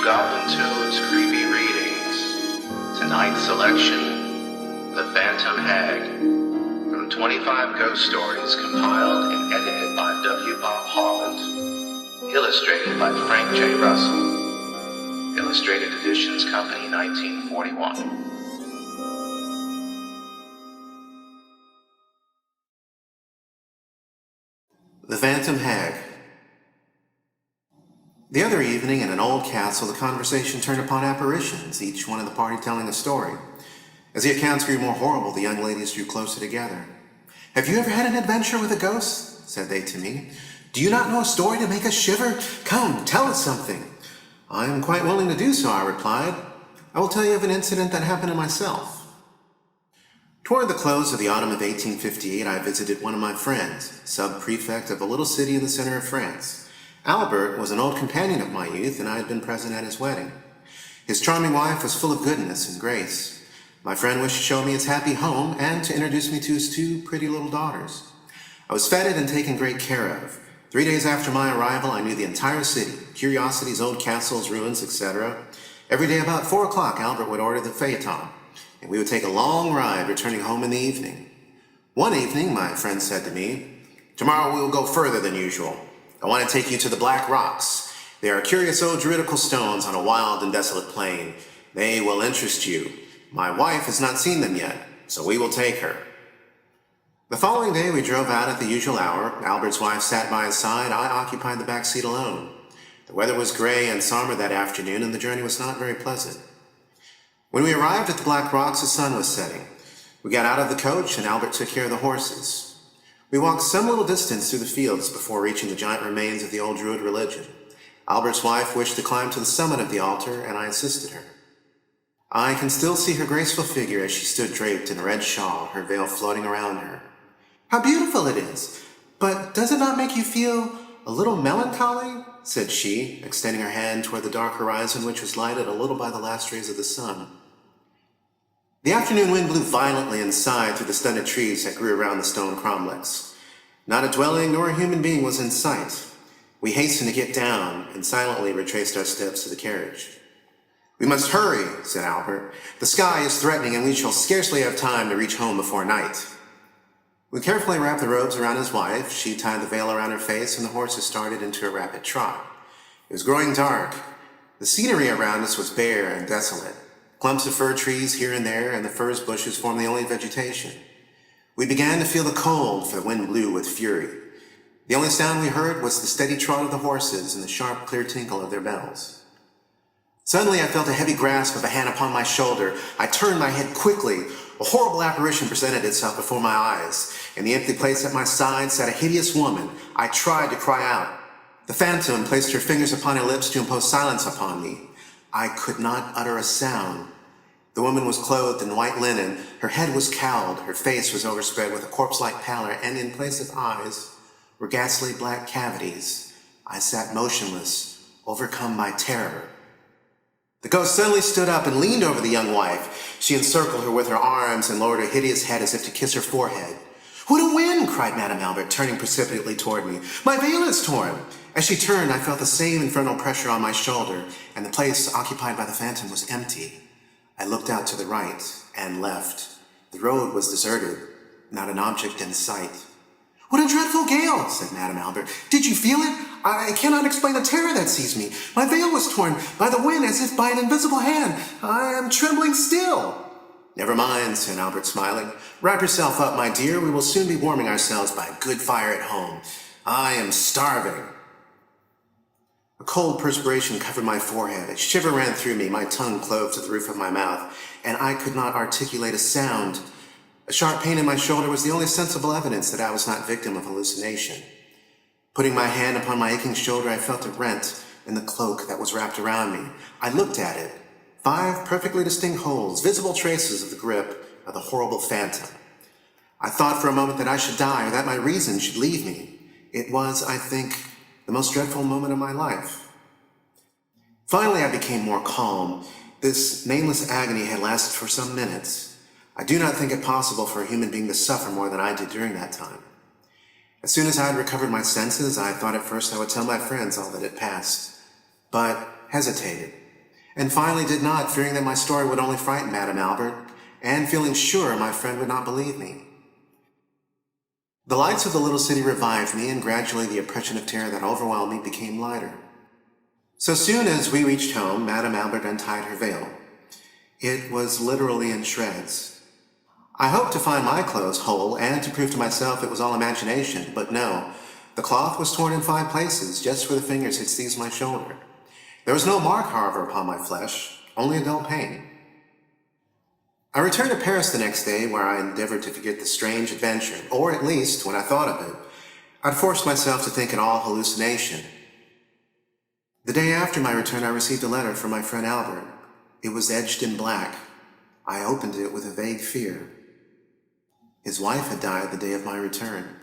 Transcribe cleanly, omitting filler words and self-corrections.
Goblin Toad's creepy readings. Tonight's selection, The Phantom Hag, from 25 ghost stories compiled and edited by W. Bob Holland, illustrated by Frank J. Russell, Illustrated Editions Company, 1941. The Phantom Hag. The other evening in an old castle, the conversation turned upon apparitions, each one of the party telling a story. As the accounts grew more horrible, the young ladies drew closer together. "Have you ever had an adventure with a ghost?" said they to me. "Do you not know a story to make us shiver? Come, tell us something." "I am quite willing to do so," I replied. "I will tell you of an incident that happened to myself." Toward the close of the autumn of 1858, I visited one of my friends, sub-prefect of a little city in the center of France. Albert was an old companion of my youth, and I had been present at his wedding. His charming wife was full of goodness and grace. My friend wished to show me his happy home and to introduce me to his two pretty little daughters. I was feted and taken great care of. 3 days after my arrival, I knew the entire city, curiosities, old castles, ruins, etc. Every day about 4 o'clock, Albert would order the phaeton, and we would take a long ride, returning home in the evening. One evening, my friend said to me, "Tomorrow we will go further than usual. I want to take you to the Black Rocks. They are curious old druidical stones on a wild and desolate plain. They will interest you. My wife has not seen them yet, so we will take her." The following day we drove out at the usual hour. Albert's wife sat by his side. I occupied the back seat alone. The weather was gray and somber that afternoon, and the journey was not very pleasant. When we arrived at the Black Rocks, the sun was setting. We got out of the coach, and Albert took care of the horses. We walked some little distance through the fields before reaching the giant remains of the old Druid religion. Albert's wife wished to climb to the summit of the altar, and I assisted her. I can still see her graceful figure as she stood draped in a red shawl, her veil floating around her. "How beautiful it is! But does it not make you feel a little melancholy?" said she, extending her hand toward the dark horizon, which was lighted a little by the last rays of the sun. The afternoon wind blew violently and sighed through the stunted trees that grew around the stone cromlechs. Not a dwelling nor a human being was in sight. We hastened to get down and silently retraced our steps to the carriage. "We must hurry," said Albert. "The sky is threatening, and we shall scarcely have time to reach home before night." We carefully wrapped the robes around his wife. She tied the veil around her face, and the horses started into a rapid trot. It was growing dark. The scenery around us was bare and desolate. Clumps of fir trees here and there, and the furze bushes formed the only vegetation. We began to feel the cold, for the wind blew with fury. The only sound we heard was the steady trot of the horses and the sharp, clear tinkle of their bells. Suddenly I felt a heavy grasp of a hand upon my shoulder. I turned my head quickly. A horrible apparition presented itself before my eyes. In the empty place at my side sat a hideous woman. I tried to cry out. The phantom placed her fingers upon her lips to impose silence upon me. I could not utter a sound. The woman was clothed in white linen. Her head was cowled. Her face was overspread with a corpse-like pallor, and in place of eyes were ghastly black cavities. I sat motionless, overcome by terror. The ghost suddenly stood up and leaned over the young wife. She encircled her with her arms and lowered her hideous head as if to kiss her forehead. "What a wind!" cried Madame Albert, turning precipitately toward me. "My veil is torn!" As she turned, I felt the same infernal pressure on my shoulder, and the place occupied by the phantom was empty. I looked out to the right and left. The road was deserted, not an object in sight. "What a dreadful gale!" said Madame Albert. "Did you feel it? I cannot explain the terror that seized me. My veil was torn by the wind as if by an invisible hand. I am trembling still." "Never mind," said Albert, smiling. "Wrap yourself up, my dear. We will soon be warming ourselves by a good fire at home. I am starving." A cold perspiration covered my forehead. A shiver ran through me. My tongue clove to the roof of my mouth, and I could not articulate a sound. A sharp pain in my shoulder was the only sensible evidence that I was not victim of hallucination. Putting my hand upon my aching shoulder, I felt a rent in the cloak that was wrapped around me. I looked at it. 5 perfectly distinct holes, visible traces of the grip of the horrible phantom. I thought for a moment that I should die, or that my reason should leave me. It was, I think, the most dreadful moment of my life. Finally, I became more calm. This nameless agony had lasted for some minutes. I do not think it possible for a human being to suffer more than I did during that time. As soon as I had recovered my senses, I thought at first I would tell my friends all that had passed, but hesitated. and finally did not, fearing that my story would only frighten Madame Albert, and feeling sure my friend would not believe me. The lights of the little city revived me, and gradually the oppression of terror that overwhelmed me became lighter. So soon as we reached home, Madame Albert untied her veil. It was literally in shreds. I hoped to find my clothes whole and to prove to myself it was all imagination, but no. The cloth was torn in 5 places, just where the fingers had seized my shoulder. There was no mark, however, upon my flesh, only a dull pain. I returned to Paris the next day, where I endeavored to forget the strange adventure, or at least, when I thought of it, I'd forced myself to think it all hallucination. The day after my return, I received a letter from my friend Albert. It was edged in black. I opened it with a vague fear. His wife had died the day of my return.